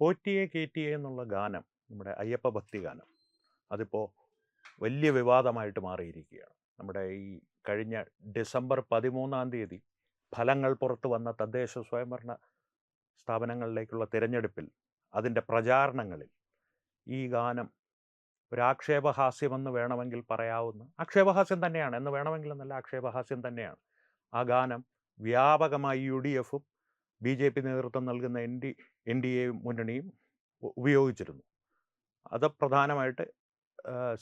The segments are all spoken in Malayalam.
പോറ്റിയെ കേറ്റിയെ എന്നുള്ള ഗാനം, നമ്മുടെ അയ്യപ്പ ഭക്തി ഗാനം, അതിപ്പോൾ വലിയ വിവാദമായിട്ട് മാറിയിരിക്കുകയാണ്. നമ്മുടെ ഈ കഴിഞ്ഞ ഡിസംബർ 13 ഫലങ്ങൾ പുറത്തു വന്ന തദ്ദേശ സ്വയംഭരണ സ്ഥാപനങ്ങളിലേക്കുള്ള തിരഞ്ഞെടുപ്പിൽ അതിൻ്റെ പ്രചാരണങ്ങളിൽ ഈ ഗാനം ഒരു ആക്ഷേപഹാസ്യമെന്ന് വേണമെങ്കിൽ പറയാവുന്ന, ആക്ഷേപഹാസ്യം തന്നെയാണ് എന്ന് വേണമെങ്കിൽ എന്നല്ല, ആക്ഷേപഹാസ്യം തന്നെയാണ്. ആ ഗാനം വ്യാപകമായി UDF-ഉം BJP നേതൃത്വം നൽകുന്ന NDA മുന്നണിയും ഉപയോഗിച്ചിരുന്നു. അത് പ്രധാനമായിട്ട്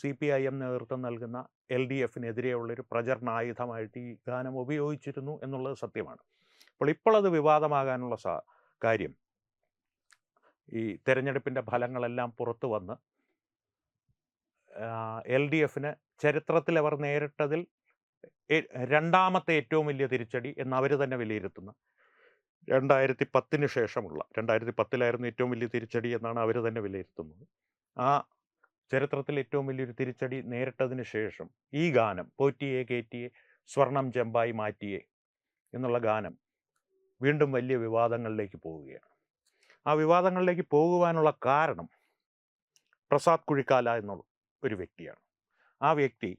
CPIM നേതൃത്വം നൽകുന്ന LDF-നെതിരെയുള്ളൊരു പ്രചരണായുധമായിട്ട് ഈ ഗാനം ഉപയോഗിച്ചിരുന്നു എന്നുള്ളത് സത്യമാണ്. ഇപ്പോൾ അത് വിവാദമാകാനുള്ള കാര്യം, ഈ തെരഞ്ഞെടുപ്പിൻ്റെ ഫലങ്ങളെല്ലാം പുറത്തു വന്ന് LDF-ന് ചരിത്രത്തിൽ അവർ നേരിട്ടതിൽ രണ്ടാമത്തെ ഏറ്റവും വലിയ തിരിച്ചടി എന്ന് അവർ തന്നെ വിലയിരുത്തുന്ന 2010 ശേഷമുള്ള, 2010 ഏറ്റവും വലിയ തിരിച്ചടി എന്നാണ് അവർ തന്നെ വിലയിരുത്തുന്നത്. ആ ചരിത്രത്തിൽ ഏറ്റവും വലിയൊരു തിരിച്ചടി നേരിട്ടതിന് ശേഷം ഈ ഗാനം, പോറ്റിയെ കേറ്റിയെ സ്വർണം ചെമ്പായി മാറ്റിയെ എന്നുള്ള ഗാനം വീണ്ടും വലിയ വിവാദങ്ങളിലേക്ക് പോവുകയാണ്. ആ വിവാദങ്ങളിലേക്ക് പോകുവാനുള്ള കാരണം പ്രസാദ് കുഴിക്കാല എന്നുള്ള ഒരു വ്യക്തിയാണ്. ആ വ്യക്തി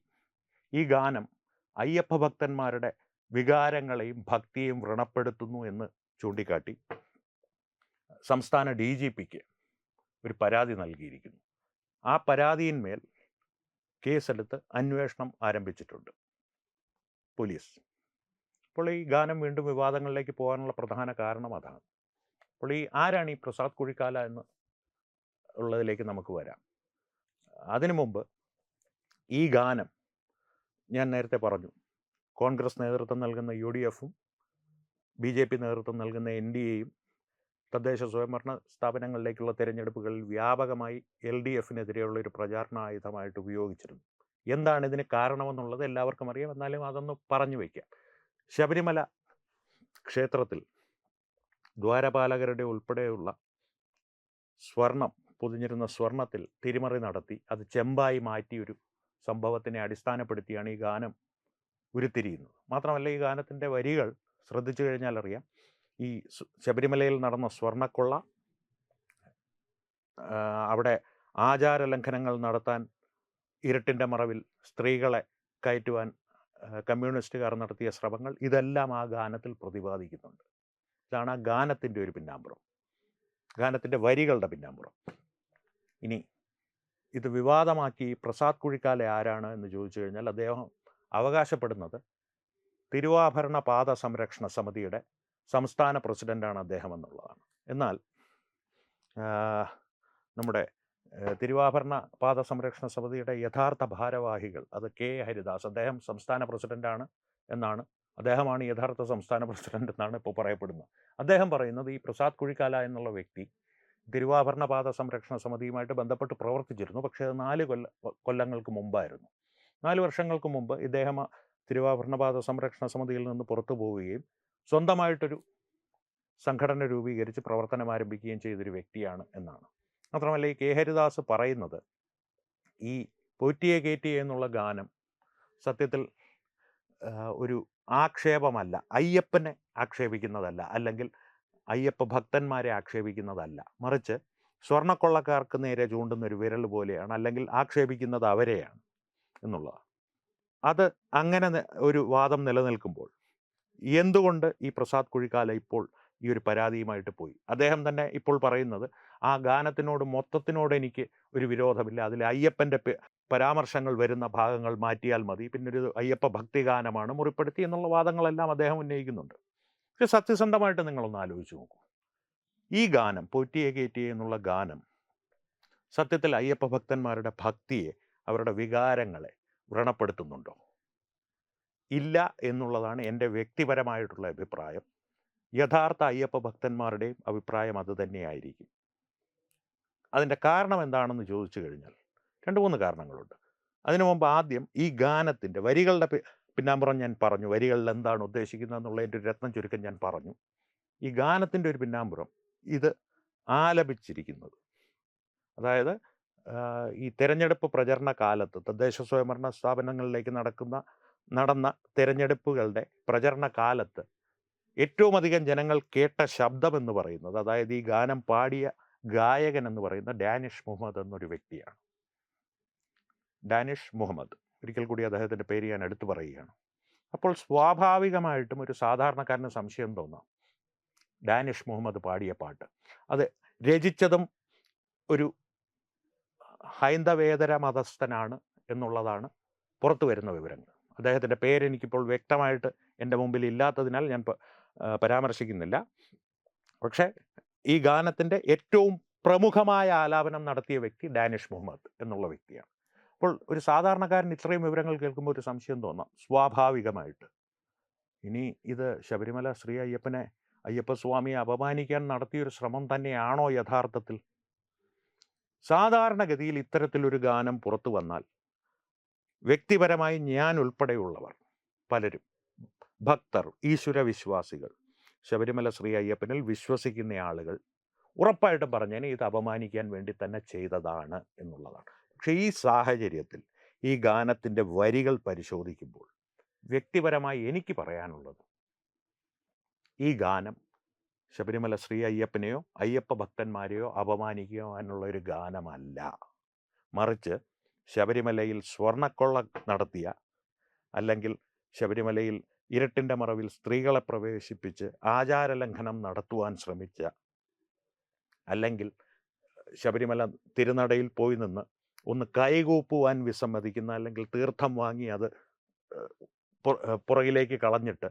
ഈ ഗാനം അയ്യപ്പ ഭക്തന്മാരുടെ വികാരങ്ങളെയും ഭക്തിയെയും വ്രണപ്പെടുത്തുന്നു എന്ന് ചൂണ്ടിക്കാട്ടി സംസ്ഥാന DGP-ക്ക് ഒരു പരാതി നൽകിയിരിക്കുന്നു. ആ പരാതിയിന്മേൽ കേസെടുത്ത് അന്വേഷണം ആരംഭിച്ചിട്ടുണ്ട് പോലീസ്. അപ്പോൾ ഈ ഗാനം വീണ്ടും വിവാദങ്ങളിലേക്ക് പോകാനുള്ള പ്രധാന കാരണം അതാണ്. അപ്പോൾ ആരാണ് ഈ പ്രസാദ് കുഴിക്കാല എന്ന് ഉള്ളതിലേക്ക് നമുക്ക് വരാം. അതിനു മുമ്പ് ഈ ഗാനം, ഞാൻ നേരത്തെ പറഞ്ഞു, കോൺഗ്രസ് നേതൃത്വം നൽകുന്ന UDF-ഉം BJP നേതൃത്വം നൽകുന്ന NDA-യും തദ്ദേശ സ്വയംഭരണ സ്ഥാപനങ്ങളിലേക്കുള്ള തിരഞ്ഞെടുപ്പുകളിൽ വ്യാപകമായി LDF-നെതിരെയുള്ള ഒരു പ്രചാരണായുധമായിട്ട് ഉപയോഗിച്ചിരുന്നു. എന്താണ് ഇതിന് കാരണമെന്നുള്ളത് എല്ലാവർക്കും അറിയാം. എന്നാലും അതൊന്ന് പറഞ്ഞു വയ്ക്കാം. ശബരിമല ക്ഷേത്രത്തിൽ ദ്വാരപാലകരുടെ ഉൾപ്പെടെയുള്ള സ്വർണം പൊതിഞ്ഞിരുന്ന സ്വർണത്തിൽ തിരിമറി നടത്തി അത് ചെമ്പായി മാറ്റിയൊരു സംഭവത്തിനെ അടിസ്ഥാനപ്പെടുത്തിയാണ് ഈ ഗാനം ഉരുത്തിരിയുന്നത്. മാത്രമല്ല, ഈ ഗാനത്തിൻ്റെ വരികൾ ശ്രദ്ധിച്ചു കഴിഞ്ഞാൽ അറിയാം, ഈ ശബരിമലയിൽ നടന്ന സ്വർണ്ണക്കൊള്ള, അവിടെ ആചാരലംഘനങ്ങൾ നടത്താൻ ഇരുട്ടിൻ്റെ മറവിൽ സ്ത്രീകളെ കയറ്റുവാൻ കമ്മ്യൂണിസ്റ്റുകാർ നടത്തിയ ശ്രമങ്ങൾ, ഇതെല്ലാം ആ ഗാനത്തിൽ പ്രതിപാദിക്കുന്നുണ്ട്. ഇതാണ് ആ ഗാനത്തിൻ്റെ ഒരു പിന്നാമ്പുറം, ഗാനത്തിൻ്റെ വരികളുടെ പിന്നാമ്പുറം. ഇനി ഇത് വിവാദമാക്കി പ്രസാദ് കുഴിക്കാല ആരാണ് എന്ന് ചോദിച്ചു കഴിഞ്ഞാൽ, അദ്ദേഹം അവകാശപ്പെടുന്നത് തിരുവാഭരണ പാത സംരക്ഷണ സമിതിയുടെ സംസ്ഥാന പ്രസിഡൻ്റാണ് അദ്ദേഹം എന്നുള്ളതാണ്. എന്നാൽ നമ്മുടെ തിരുവാഭരണ പാത സംരക്ഷണ സമിതിയുടെ യഥാർത്ഥ ഭാരവാഹികൾ, അത് K. ഹരിദാസ്, അദ്ദേഹം സംസ്ഥാന പ്രസിഡൻ്റാണ് എന്നാണ്, അദ്ദേഹമാണ് യഥാർത്ഥ സംസ്ഥാന പ്രസിഡന്റ് എന്നാണ് ഇപ്പോൾ പറയപ്പെടുന്നത്. അദ്ദേഹം പറയുന്നത് ഈ പ്രസാദ് കുഴിക്കാല എന്നുള്ള വ്യക്തി തിരുവാഭരണ പാത സംരക്ഷണ സമിതിയുമായിട്ട് ബന്ധപ്പെട്ട് പ്രവർത്തിച്ചിരുന്നു. പക്ഷേ അത് 4 കൊല്ലങ്ങൾക്ക് മുമ്പായിരുന്നു. 4 വർഷങ്ങൾക്ക് മുമ്പ് ഇദ്ദേഹം തിരുവാഭരണ പാത സംരക്ഷണ സമിതിയിൽ നിന്ന് പുറത്തു പോവുകയും സ്വന്തമായിട്ടൊരു സംഘടന രൂപീകരിച്ച് പ്രവർത്തനം ആരംഭിക്കുകയും ചെയ്തൊരു വ്യക്തിയാണ് എന്നാണ്. മാത്രമല്ല, ഈ K. ഹരിദാസ് പറയുന്നത് ഈ പോറ്റിയെ കേറ്റിയെ എന്നുള്ള ഗാനം സത്യത്തിൽ ഒരു ആക്ഷേപമല്ല, അയ്യപ്പനെ ആക്ഷേപിക്കുന്നതല്ല, അല്ലെങ്കിൽ അയ്യപ്പ ഭക്തന്മാരെ ആക്ഷേപിക്കുന്നതല്ല, മറിച്ച് സ്വർണ്ണക്കൊള്ളക്കാർക്ക് നേരെ ചൂണ്ടുന്നൊരു വിരൽ പോലെയാണ്, അല്ലെങ്കിൽ ആക്ഷേപിക്കുന്നത് അവരെയാണ് എന്നുള്ളതാണ്. അത് അങ്ങനെ ഒരു വാദം നിലനിൽക്കുമ്പോൾ എന്തുകൊണ്ട് ഈ പ്രസാദ് കുഴിക്കാല ഇപ്പോൾ ഈ ഒരു പരാതിയുമായിട്ട് പോയി? അദ്ദേഹം തന്നെ ഇപ്പോൾ പറയുന്നത് ആ ഗാനത്തിനോട് മൊത്തത്തിനോട് എനിക്ക് ഒരു വിരോധമില്ല, അതിൽ അയ്യപ്പൻ്റെ പരാമർശങ്ങൾ വരുന്ന ഭാഗങ്ങൾ മാറ്റിയാൽ മതി, പിന്നൊരു അയ്യപ്പ ഭക്തി ഗാനമാണ്, മുറിപ്പെടുത്തി എന്നുള്ള വാദങ്ങളെല്ലാം അദ്ദേഹം ഉന്നയിക്കുന്നുണ്ട്. പക്ഷെ സത്യസന്ധമായിട്ട് നിങ്ങളൊന്ന് ആലോചിച്ച് നോക്കൂ, ഈ ഗാനം, പോറ്റിയെ കേറ്റിയെ എന്നുള്ള ഗാനം സത്യത്തിൽ അയ്യപ്പ ഭക്തന്മാരുടെ ഭക്തിയെ, അവരുടെ വികാരങ്ങളെ വ്രണപ്പെടുത്തുന്നുണ്ടോ? ഇല്ല എന്നുള്ളതാണ് എൻ്റെ വ്യക്തിപരമായിട്ടുള്ള അഭിപ്രായം. യഥാർത്ഥ അയ്യപ്പ ഭക്തന്മാരുടെയും അഭിപ്രായം അത് തന്നെയായിരിക്കും. അതിൻ്റെ കാരണം എന്താണെന്ന് ചോദിച്ചു കഴിഞ്ഞാൽ 2-3 കാരണങ്ങളുണ്ട്. അതിനു മുമ്പ് ആദ്യം ഈ ഗാനത്തിൻ്റെ വരികളുടെ പിന്നാമ്പുറം ഞാൻ പറഞ്ഞു, വരികളിൽ എന്താണ് ഉദ്ദേശിക്കുന്നത് എന്നുള്ളതിൻ്റെ ഒരു രത്നം ചുരുക്കം ഞാൻ പറഞ്ഞു. ഈ ഗാനത്തിൻ്റെ ഒരു പിന്നാമ്പുറം, ഇത് ആലപിച്ചിരിക്കുന്നത്, അതായത് ഈ തെരഞ്ഞെടുപ്പ് പ്രചരണ കാലത്ത് തദ്ദേശ സ്വയംഭരണ സ്ഥാപനങ്ങളിലേക്ക് നടന്ന തെരഞ്ഞെടുപ്പുകളുടെ പ്രചരണ കാലത്ത് ഏറ്റവും അധികം ജനങ്ങൾ കേട്ട ശബ്ദമെന്ന് പറയുന്നത്, അതായത് ഈ ഗാനം പാടിയ ഗായകൻ എന്ന് പറയുന്ന ഡാനിഷ് മുഹമ്മദ് എന്നൊരു വ്യക്തിയാണ്. ഡാനിഷ് മുഹമ്മദ്, ഒരിക്കൽ കൂടി അദ്ദേഹത്തിൻ്റെ പേര് ഞാൻ എടുത്തു പറയുകയാണ്. അപ്പോൾ സ്വാഭാവികമായിട്ടും ഒരു സാധാരണക്കാരന് സംശയം തോന്നാം, ഡാനിഷ് മുഹമ്മദ് പാടിയ പാട്ട് അത് രചിച്ചതും ഒരു ഹൈന്ദവേതര മതസ്ഥനാണ് എന്നുള്ളതാണ് പുറത്തു വരുന്ന വിവരങ്ങൾ. അദ്ദേഹത്തിൻ്റെ പേരെനിക്കിപ്പോൾ വ്യക്തമായിട്ട് എൻ്റെ മുമ്പിൽ ഇല്ലാത്തതിനാൽ ഞാൻ പരാമർശിക്കുന്നില്ല. പക്ഷേ ഈ ഗാനത്തിൻ്റെ ഏറ്റവും പ്രമുഖമായ ആലാപനം നടത്തിയ വ്യക്തി ഡാനിഷ് മുഹമ്മദ് എന്നുള്ള വ്യക്തിയാണ്. അപ്പോൾ ഒരു സാധാരണക്കാരൻ ഇത്രയും വിവരങ്ങൾ കേൾക്കുമ്പോൾ ഒരു സംശയം തോന്നാം സ്വാഭാവികമായിട്ട്. ഇനി ഇത് ശബരിമല ശ്രീ അയ്യപ്പസ്വാമിയെ അപമാനിക്കാൻ നടത്തിയൊരു ശ്രമം തന്നെയാണോ യഥാർത്ഥത്തിൽ? സാധാരണഗതിയിൽ ഇത്തരത്തിലൊരു ഗാനം പുറത്തു വന്നാൽ വ്യക്തിപരമായി ഞാൻ ഉൾപ്പെടെയുള്ളവർ പലരും, ഭക്തർ, ഈശ്വര വിശ്വാസികൾ, ശബരിമല ശ്രീ അയ്യപ്പനിൽ വിശ്വസിക്കുന്ന ആളുകൾ ഉറപ്പായിട്ടും പറഞ്ഞേനെ ഇത് അപമാനിക്കാൻ വേണ്ടി തന്നെ ചെയ്തതാണ് എന്നുള്ളതാണ്. പക്ഷേ ഈ സാഹചര്യത്തിൽ ഈ ഗാനത്തിൻ്റെ വരികൾ പരിശോധിക്കുമ്പോൾ വ്യക്തിപരമായി എനിക്ക് പറയാനുള്ളത്, ഈ ഗാനം ശബരിമല ശ്രീ അയ്യപ്പനെയോ അയ്യപ്പ ഭക്തന്മാരെയോ അപമാനിക്കുവാനുള്ള ഒരു ഗാനമല്ല. മറിച്ച് ശബരിമലയിൽ സ്വർണ്ണക്കൊള്ള നടത്തിയ, അല്ലെങ്കിൽ ശബരിമലയിൽ ഇരുട്ടിൻ്റെ മറവിൽ സ്ത്രീകളെ പ്രവേശിപ്പിച്ച് ആചാരലംഘനം നടത്തുവാൻ ശ്രമിച്ച, അല്ലെങ്കിൽ ശബരിമല തിരുനടയിൽ പോയി നിന്ന് ഒന്ന് കൈകൂപ്പുവാൻ വിസമ്മതിക്കുന്ന, അല്ലെങ്കിൽ തീർത്ഥം വാങ്ങി അത് പുറകിലേക്ക് കളഞ്ഞിട്ട്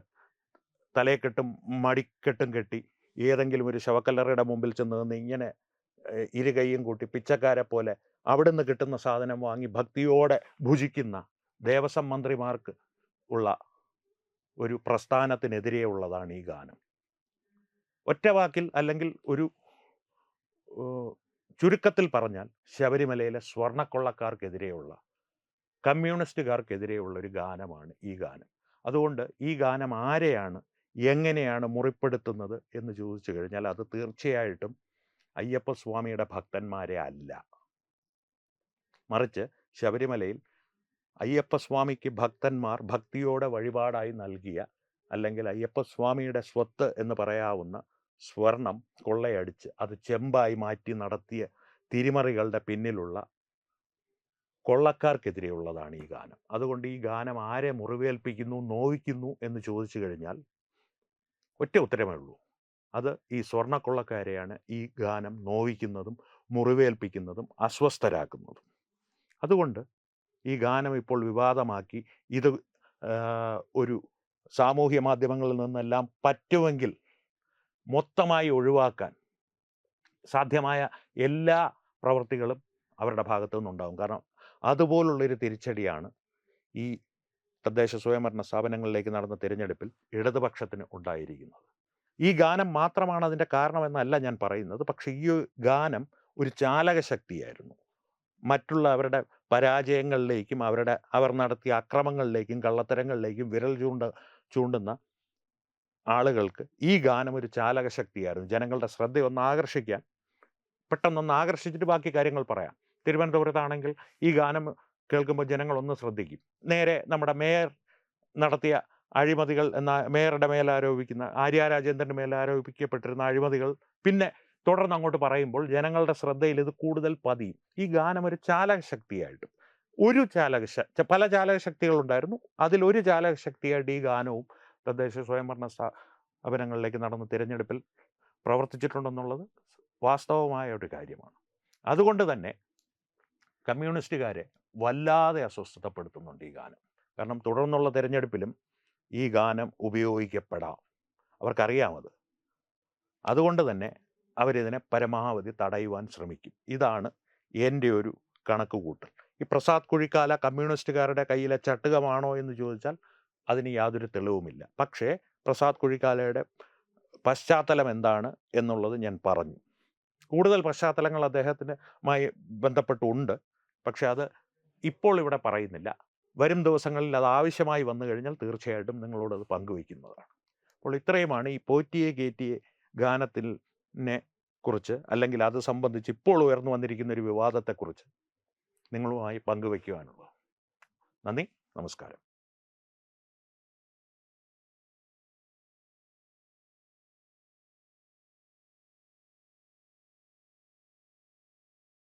തലയെക്കെട്ടും മടിക്കെട്ടും കെട്ടി ഏതെങ്കിലും ഒരു ശവക്കല്ലറയുടെ മുമ്പിൽ ചെന്ന് നിന്ന് ഇങ്ങനെ ഇരുകൈയും കൂട്ടി പിച്ചക്കാരെ പോലെ അവിടുന്ന് കിട്ടുന്ന സാധനം വാങ്ങി ഭക്തിയോടെ ഭുജിക്കുന്ന ദേവസ്വം മന്ത്രിമാർക്ക് ഉള്ള ഒരു പ്രസ്ഥാനത്തിനെതിരെയുള്ളതാണ് ഈ ഗാനം. ഒറ്റ വാക്കിൽ അല്ലെങ്കിൽ ഒരു ചുരുക്കത്തിൽ പറഞ്ഞാൽ ശബരിമലയിലെ സ്വർണ്ണക്കൊള്ളക്കാർക്കെതിരെയുള്ള, കമ്മ്യൂണിസ്റ്റുകാർക്കെതിരെയുള്ള ഒരു ഗാനമാണ് ഈ ഗാനം. അതുകൊണ്ട് ഈ ഗാനം ആരെയാണ് എങ്ങനെയാണ് മുറിപ്പെടുത്തുന്നത് എന്ന് ചോദിച്ചു കഴിഞ്ഞാൽ അത് തീർച്ചയായിട്ടും അയ്യപ്പസ്വാമിയുടെ ഭക്തന്മാരെ അല്ല. മറിച്ച് ശബരിമലയിൽ അയ്യപ്പസ്വാമിക്ക് ഭക്തന്മാർ ഭക്തിയോടെ വഴിപാടായി നൽകിയ, അല്ലെങ്കിൽ അയ്യപ്പസ്വാമിയുടെ സ്വത്ത് എന്ന് പറയാവുന്ന സ്വർണം കൊള്ളയടിച്ച് അത് ചെമ്പായി മാറ്റി നടത്തിയ തിരിമറികളുടെ പിന്നിലുള്ള കൊള്ളക്കാർക്കെതിരെയുള്ളതാണ് ഈ ഗാനം. അതുകൊണ്ട് ഈ ഗാനം ആരെ മുറിവേൽപ്പിക്കുന്നു, നോവിക്കുന്നു എന്ന് ചോദിച്ചു കഴിഞ്ഞാൽ ഒറ്റ ഉത്തരമേ ഉള്ളൂ, അത് ഈ സ്വർണ്ണക്കൊള്ളക്കാരെയാണ് ഈ ഗാനം നോവിക്കുന്നതും മുറിവേൽപ്പിക്കുന്നതും അസ്വസ്ഥരാക്കുന്നതും. അതുകൊണ്ട് ഈ ഗാനം ഇപ്പോൾ വിവാദമാക്കി ഇത് ഒരു സാമൂഹ്യ മാധ്യമങ്ങളിൽ നിന്നെല്ലാം പറ്റുമെങ്കിൽ മൊത്തമായി ഒഴിവാക്കാൻ സാധ്യമായ എല്ലാ പ്രവൃത്തികളും അവരുടെ ഭാഗത്തു നിന്നുണ്ടാകും. കാരണം അതുപോലുള്ളൊരു തിരിച്ചടിയാണ് ഈ തദ്ദേശ സ്വയംഭരണ സ്ഥാപനങ്ങളിലേക്ക് നടന്ന തിരഞ്ഞെടുപ്പിൽ ഇടതുപക്ഷത്തിന് ഉണ്ടായിരിക്കുന്നത്. ഈ ഗാനം മാത്രമാണ് അതിൻ്റെ കാരണമെന്നല്ല ഞാൻ പറയുന്നത്. പക്ഷേ ഈ ഗാനം ഒരു ചാലക ശക്തിയായിരുന്നു. മറ്റുള്ള അവരുടെ പരാജയങ്ങളിലേക്കും അവർ നടത്തിയ അക്രമങ്ങളിലേക്കും കള്ളത്തരങ്ങളിലേക്കും വിരൽ ചൂണ്ടുന്ന ആളുകൾക്ക് ഈ ഗാനം ഒരു ചാലക ശക്തിയായിരുന്നു. ജനങ്ങളുടെ ശ്രദ്ധയൊന്ന് ആകർഷിക്കാൻ, പെട്ടെന്നൊന്ന് ആകർഷിച്ചിട്ട് ബാക്കി കാര്യങ്ങൾ പറയാം. തിരുവനന്തപുരത്താണെങ്കിൽ ഈ ഗാനം കേൾക്കുമ്പോൾ ജനങ്ങളൊന്ന് ശ്രദ്ധിക്കും. നേരെ നമ്മുടെ മേയർ നടത്തിയ അഴിമതികൾ എന്ന മേയറുടെ മേൽ ആരോപിക്കുന്ന, ആര്യ രാജേന്ദ്രൻ്റെ മേൽ ആരോപിക്കപ്പെട്ടിരുന്ന അഴിമതികൾ പിന്നെ തുടർന്ന് അങ്ങോട്ട് പറയുമ്പോൾ ജനങ്ങളുടെ ശ്രദ്ധയിൽ ഇത് കൂടുതൽ പതിയും. ഈ ഗാനം ഒരു ചാലക ശക്തിയായിട്ടും, പല ചാലക ശക്തികളുണ്ടായിരുന്നു, അതിലൊരു ചാലക ശക്തിയായിട്ട് ഈ ഗാനവും തദ്ദേശ സ്വയംഭരണ സ്ഥാപനങ്ങളിലേക്ക് നടന്ന തിരഞ്ഞെടുപ്പിൽ പ്രവർത്തിച്ചിട്ടുണ്ടെന്നുള്ളത് വാസ്തവമായ ഒരു കാര്യമാണ്. അതുകൊണ്ട് തന്നെ കമ്മ്യൂണിസ്റ്റുകാരെ വല്ലാതെ അസ്വസ്ഥതപ്പെടുത്തുന്നുണ്ട് ഈ ഗാനം. കാരണം തുടർന്നുള്ള തിരഞ്ഞെടുപ്പിലും ഈ ഗാനം ഉപയോഗിക്കപ്പെടാം, അവർക്കറിയാമത്. അതുകൊണ്ട് തന്നെ അവരിതിനെ പരമാവധി തടയുവാൻ ശ്രമിക്കും. ഇതാണ് എൻ്റെ ഒരു കണക്കുകൂട്ടൽ. ഈ പ്രസാദ് കുഴിക്കാല കമ്മ്യൂണിസ്റ്റുകാരുടെ കയ്യിലെ ചട്ടുകമാണോ എന്ന് ചോദിച്ചാൽ അതിന് യാതൊരു തെളിവുമില്ല. പക്ഷേ പ്രസാദ് കുഴിക്കാലയുടെ പശ്ചാത്തലം എന്താണ് എന്നുള്ളത് ഞാൻ പറഞ്ഞു. കൂടുതൽ പശ്ചാത്തലങ്ങൾ അദ്ദേഹത്തിനുമായി ബന്ധപ്പെട്ടുണ്ട്, പക്ഷെ അത് ഇപ്പോൾ ഇവിടെ പറയുന്നില്ല. വരും ദിവസങ്ങളിൽ അത് ആവശ്യമായി വന്നു കഴിഞ്ഞാൽ തീർച്ചയായിട്ടും നിങ്ങളോട് അത് പങ്കുവയ്ക്കുന്നതാണ്. അപ്പോൾ ഇത്രയുമാണ് ഈ പോറ്റിയെ കേറ്റിയെ ഗാനത്തിനെ കുറിച്ച്, അല്ലെങ്കിൽ അത് സംബന്ധിച്ച് ഇപ്പോൾ ഉയർന്നു വന്നിരിക്കുന്ന ഒരു വിവാദത്തെക്കുറിച്ച് നിങ്ങളുമായി പങ്കുവയ്ക്കുവാനുള്ളത്. നന്ദി, നമസ്കാരം.